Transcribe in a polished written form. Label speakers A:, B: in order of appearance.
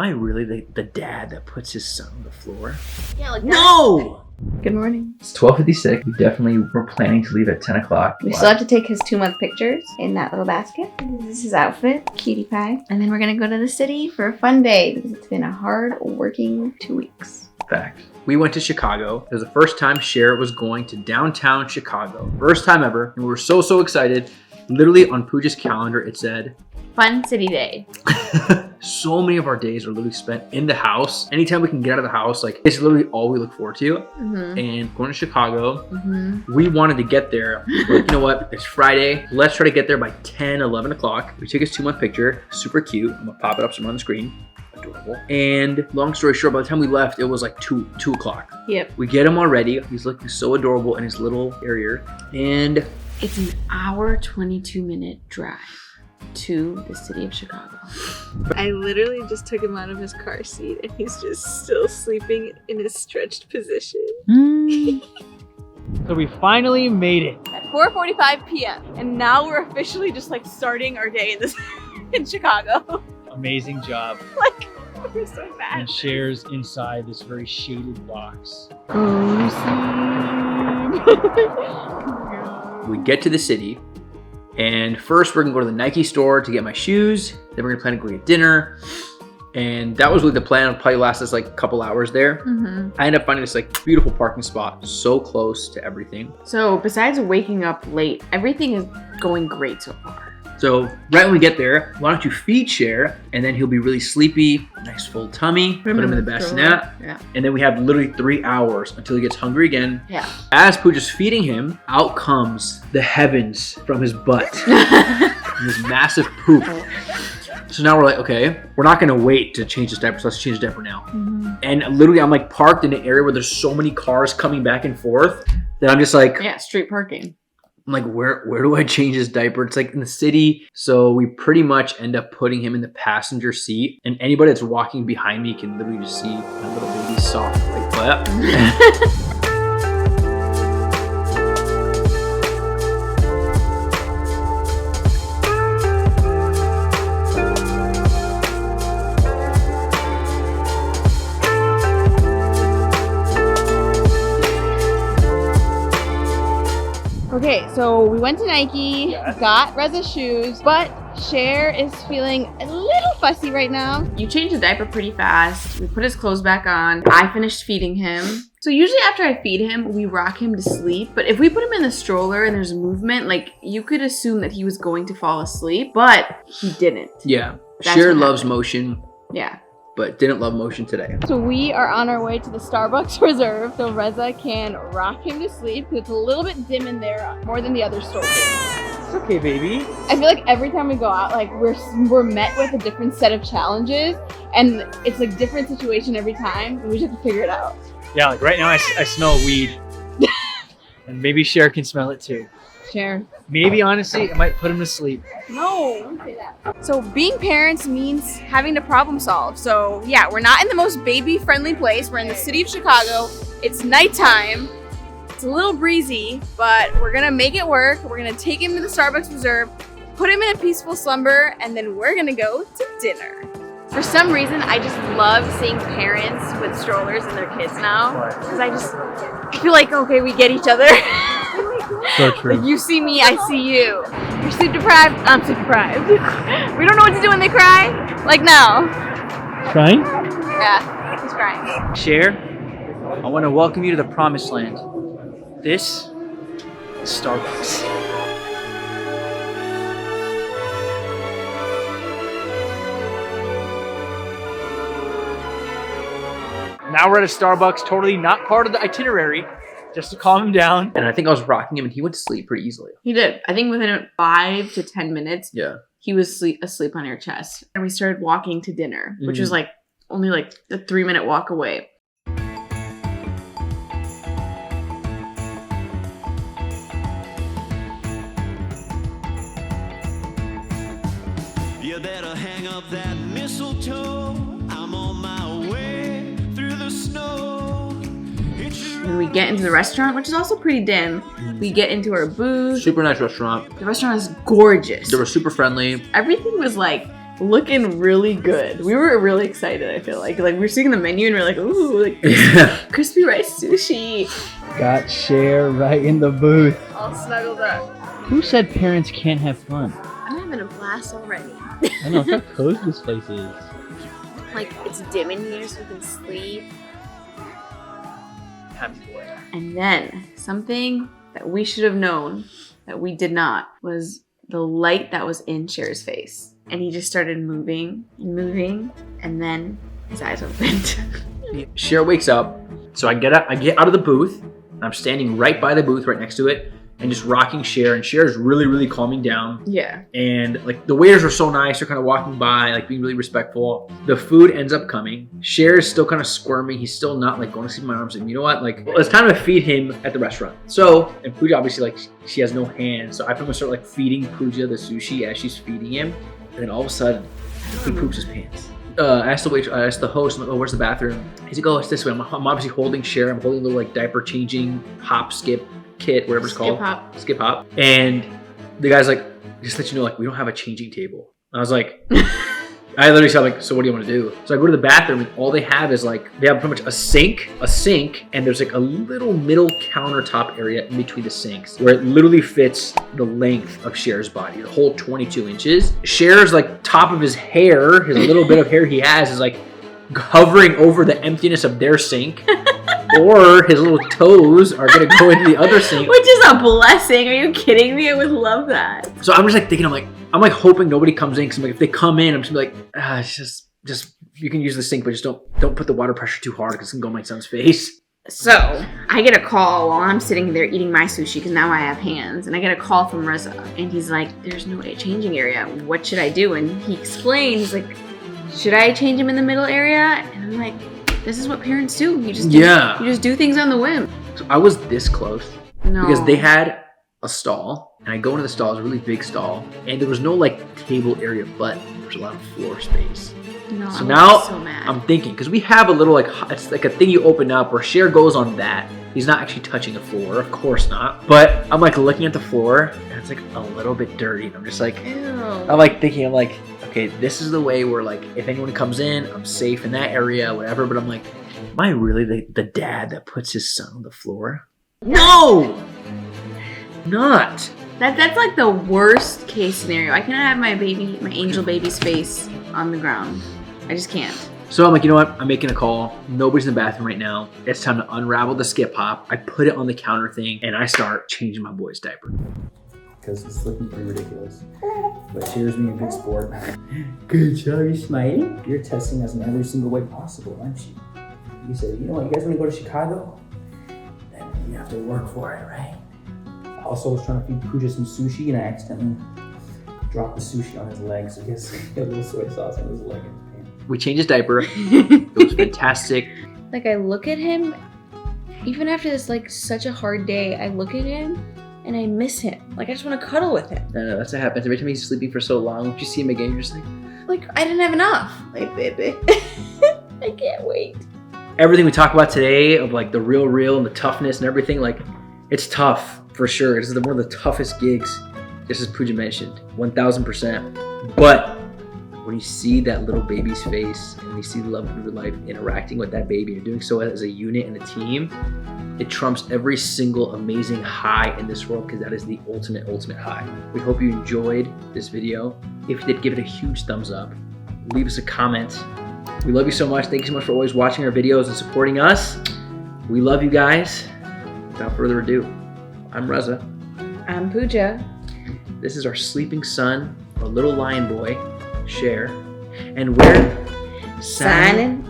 A: I really the dad that puts his son on the floor?
B: Yeah, like that.
A: No!
B: Good morning.
A: It's 12:56. We definitely were planning to leave at 10 o'clock.
B: We still have to take his 2-month pictures in that little basket. This is his outfit, cutie pie. And then we're gonna go to the city for a fun day because it's been a hard working 2 weeks.
A: Fact. We went to Chicago. It was the first time Sher was going to downtown Chicago. First time ever. And we were so excited. Literally on Puja's calendar, it said,
B: Fun city day.
A: So many of our days are literally spent in the house. Anytime we can get out of the house, like it's literally all we look forward to. And going to Chicago, we wanted to get there. Like, you know what? It's Friday. Let's try to get there by 10, 11 o'clock. We took his 2-month picture. Super cute. I'm gonna pop it up somewhere on the screen. Adorable. And long story short, by the time we left, it was like 2 o'clock.
B: Yep.
A: We get him already. He's looking so adorable in his little area. And
B: it's an hour, 22-minute drive to the city of Chicago.
C: I literally just took him out of his car seat and he's just still sleeping in his stretched position.
D: So we finally made it.
C: At 4:45 p.m. and now we're officially just like starting our day in Chicago.
D: Amazing job.
C: Like, we're so bad.
D: And Sher's inside this very shaded box.
A: we get to the city. And first we're gonna go to the Nike store to get my shoes. Then we're gonna plan to go get dinner. And that was really the plan. It'll probably last us like a couple hours there. I ended up finding this like beautiful parking spot, so close to everything.
B: So besides waking up late, everything is going great so far.
A: So right when we get there, why don't you feed Sher, and then he'll be really sleepy, nice full tummy, put him in the bassinet, and then we have literally 3 hours until he gets hungry again. As Puja's feeding him, out comes the heavens from his butt. This massive poop. So now we're like, okay, we're not gonna wait to change this diaper, so let's change the diaper now. And literally I'm like parked in an area where there's so many cars coming back and forth that I'm just like,
B: yeah, street parking.
A: I'm like, where do I change his diaper? It's like in the city. So we pretty much end up putting him in the passenger seat. And anybody that's walking behind me can literally just see my little baby's soft white butt.
C: Okay, so we went to Nike, got Reza shoes, but Sher is feeling a little fussy right now.
B: You changed the diaper pretty fast. We put his clothes back on. I finished feeding him. So usually after I feed him, we rock him to sleep. But if we put him in the stroller and there's movement, like you could assume that he was going to fall asleep, but he didn't.
A: Yeah, Sher loves motion.
B: Yeah.
A: But didn't love motion today.
C: So we are on our way to the Starbucks Reserve so Reza can rock him to sleep because it's a little bit dim in there more than the other stores.
D: It's okay, baby.
C: I feel like every time we go out, like we're met with a different set of challenges and it's like different situation every time and we just have to figure it out.
D: Yeah, like right now I smell weed. And maybe Sher can smell it too.
C: Sher.
D: Maybe honestly, it might put him to sleep.
C: No, don't say that. So being parents means having to problem solve. So yeah, we're not in the most baby friendly place. We're in the city of Chicago. It's nighttime. It's a little breezy, but we're gonna make it work. We're gonna take him to the Starbucks Reserve, put him in a peaceful slumber, and then we're gonna go to dinner. For some reason, I just love seeing parents with strollers and their kids now. Because I feel like, okay, we get each other.
D: So true.
C: Like you see me, I see you. You're sleep deprived, I'm sleep deprived. We don't know what to do when they cry. Like now.
D: Crying?
C: Yeah, he's crying.
D: Sher, I want to welcome you to the promised land. This is Starbucks. Now we're at a Starbucks, totally not part of the itinerary, just to calm him down.
A: And I think I was rocking him and he went to sleep pretty easily.
B: He did. I think within 5 to 10 minutes, he was asleep on your chest. And we started walking to dinner, which was like only like a 3-minute walk away.
E: You better hang up that mistletoe. I'm on my way through the snow.
B: When we get into the restaurant, which is also pretty dim, we get into our booth.
A: Super nice restaurant.
B: The restaurant is gorgeous.
A: They were super friendly.
B: Everything was like looking really good. We were really excited, I feel like. Like, we were seeing the menu and we are like, ooh, like crispy rice sushi.
D: Got Cher right in the booth.
C: All snuggled up.
D: Who said parents can't have fun?
C: I'm having a blast already.
D: I know, look how cozy this place is.
C: Like, it's dim in here so we can sleep.
D: Happy boy.
B: And then something that we should have known that we did not was the light that was in Cher's face. And he just started moving and moving, and then his eyes opened.
A: Cher wakes up, so I get out of the booth, and I'm standing right by the booth, right next to it, and just rocking Cher, and Cher is really, really calming down.
B: Yeah.
A: And like the waiters are so nice, they're kind of walking by, like being really respectful. The food ends up coming. Cher is still kind of squirming. He's still not like going to sleep in my arms. And you know what? Like, well, it's time to feed him at the restaurant. So, and Puja obviously like she has no hands, so I pretty much start like feeding Puja the sushi as she's feeding him. And then all of a sudden, he poops his pants. I asked the host, I'm like, oh, where's the bathroom? He's like, oh, it's this way. I'm obviously holding Cher. I'm holding a little like diaper changing hop skip kit, whatever it's called. Skip hop. And the guy's like, just let you know, like, we don't have a changing table. And I was like, I literally said, like, so what do you want to do? So I go to the bathroom, and all they have is like, they have pretty much a sink, and there's like a little middle countertop area in between the sinks where it literally fits the length of Cher's body, the whole 22 inches. Cher's like top of his hair, his little bit of hair he has is like hovering over the emptiness of their sink. Or his little toes are gonna go into the other sink.
B: Which is a blessing. Are you kidding me? I would love that.
A: So I'm just like thinking, I'm like hoping nobody comes in, because I'm like, if they come in, I'm just gonna be like, it's just you can use the sink, but just don't put the water pressure too hard because it's gonna go in my son's face.
B: So I get a call while I'm sitting there eating my sushi, because now I have hands, and I get a call from Reza, and he's like, there's no changing area. What should I do? And he explains, like, should I change him in the middle area? And I'm like, this is what parents do. You just do things on the whim.
A: So I was this close.
B: No.
A: Because they had a stall, and I go into the stall, it's a really big stall, and there was no like table area, but there was a lot of floor space.
B: No,
A: so now I'm thinking, because we have a little like, it's like a thing you open up where Cher goes on that. He's not actually touching the floor, of course not. But I'm like looking at the floor, and it's like a little bit dirty, and I'm just like,
B: ew.
A: I'm like thinking, I'm like, okay, this is the way where like, if anyone comes in, I'm safe in that area, whatever. But I'm like, am I really the dad that puts his son on the floor? No! Not.
B: That's like the worst case scenario. I cannot have my angel baby's face on the ground. I just can't.
A: So I'm like, you know what? I'm making a call. Nobody's in the bathroom right now. It's time to unravel the skip hop. I put it on the counter thing, and I start changing my boy's diaper.
F: Because it's looking pretty ridiculous. But Cher's being a good sport. Good job, you smiling. You're testing us in every single way possible, aren't you? You said, you know what, you guys want to go to Chicago? Then you have to work for it, right? Also, I was trying to feed Puja some sushi, and I accidentally dropped the sushi on his leg, so I guess he had a little soy sauce on his leg.
A: We changed his diaper. It was fantastic.
B: Like, I look at him, even after this, like, such a hard day, I look at him, and I miss him. Like, I just want to cuddle with him.
A: No, that's what happens. Every time he's sleeping for so long, once you see him again, you're just
B: like, I didn't have enough. Like, baby. I can't wait.
A: Everything we talk about today of like the real and the toughness and everything, like, it's tough for sure. This is one of the toughest gigs, just as Puja mentioned, 1000%. But when you see that little baby's face and you see the love of your life interacting with that baby, you're doing so as a unit and a team, it trumps every single amazing high in this world, because that is the ultimate high. We hope you enjoyed this video. If you did, give it a huge thumbs up. Leave us a comment. We love you so much. Thank you so much for always watching our videos and supporting us. We love you guys. Without further ado, I'm Reza.
B: I'm Puja.
A: This is our sleeping son, our little lion boy, Cher. And we're
B: signing